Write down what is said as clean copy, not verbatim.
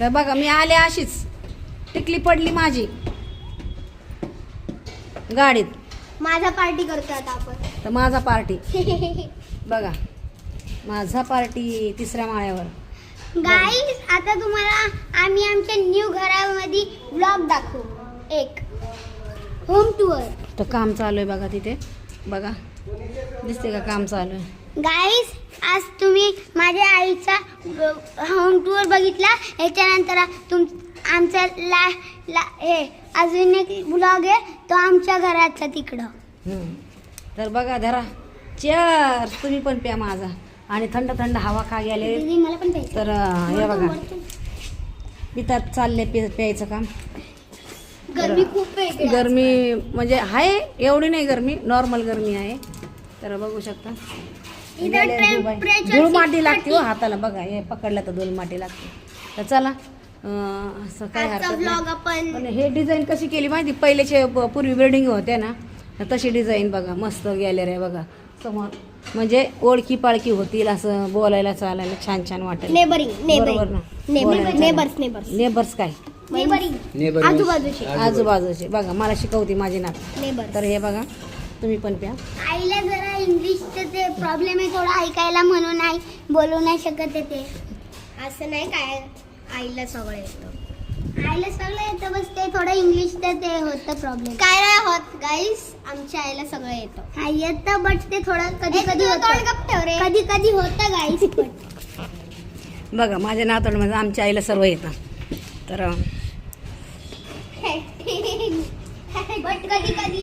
तर बघा मी आले अशीच टिकली पडली माझी गाडीत. माझा पार्टी करतो आता आपण. तर माझा पार्टी बघा, माझा पार्टी तिसऱ्या माळ्यावर. गाईस आता तुम्हाला आम्ही आमच्या न्यू घरामध्ये ब्लॉग दाखवू. एक होम टूर. तर काम चालू आहे बघा तिथे, बघा दिसते का काम चालू आहे. गाईस आज तुम्ही माझ्या आईचा होम टूर बघितला. याच्यानंतर आमचा हे अजून एक ब्लॉग आहे तो आमच्या घराचा तिकडं. तर बघा धरा चेअर, तुम्ही पण प्या माझा. आणि थंड थंड हवा खा गेले. दीदी मला पण प्यायचं. तर हे बघा पितात चालले प्यायचं काम. गरमी खूप आहे. गरमी म्हणजे आहे एवढी नाही गरमी, नॉर्मल गरमी आहे. तर बघू शकता धूळ माती लागते हो हाताला. बघा हे पकडलं तर धूळ माती लागते. तर चला असं काय हरकत नाही. पण हे डिझाईन कशी केली माहिती, पहिलेचे पूर्वी बिल्डिंग होते ना तशी डिझाईन बघा, मस्त गॅलरी आहे बघा समोर. म्हणजे ओळखी पाळखी होतील असं, बोलायला चालायला छान छान वाटेल. बरोबर ना. नेबर्स काय आजूबाजूचे बघा, मला शिकवते माझी नात. तर हे बघा तुम्ही पण प्या. आईला जरा इंग्लिशचं ते प्रॉब्लेम आहे थोडा ऐकायला, म्हणून आई बोलू नाही शकत आहे. ते असं नाही काय, आईला सगळं येतं. आईला सगळं येतं, बस ते थोडं इंग्लिशचं ते होतं प्रॉब्लेम. काय नाही होत गाईस, आमच्या आईला सगळं येतं. हा येतं बट ते थोडं कधी कधी कधी कधी होतं गाईस. बघा माझ्या नातवंडामध्ये आमच्या आईला सर्व येतं. तर बट कधी कधी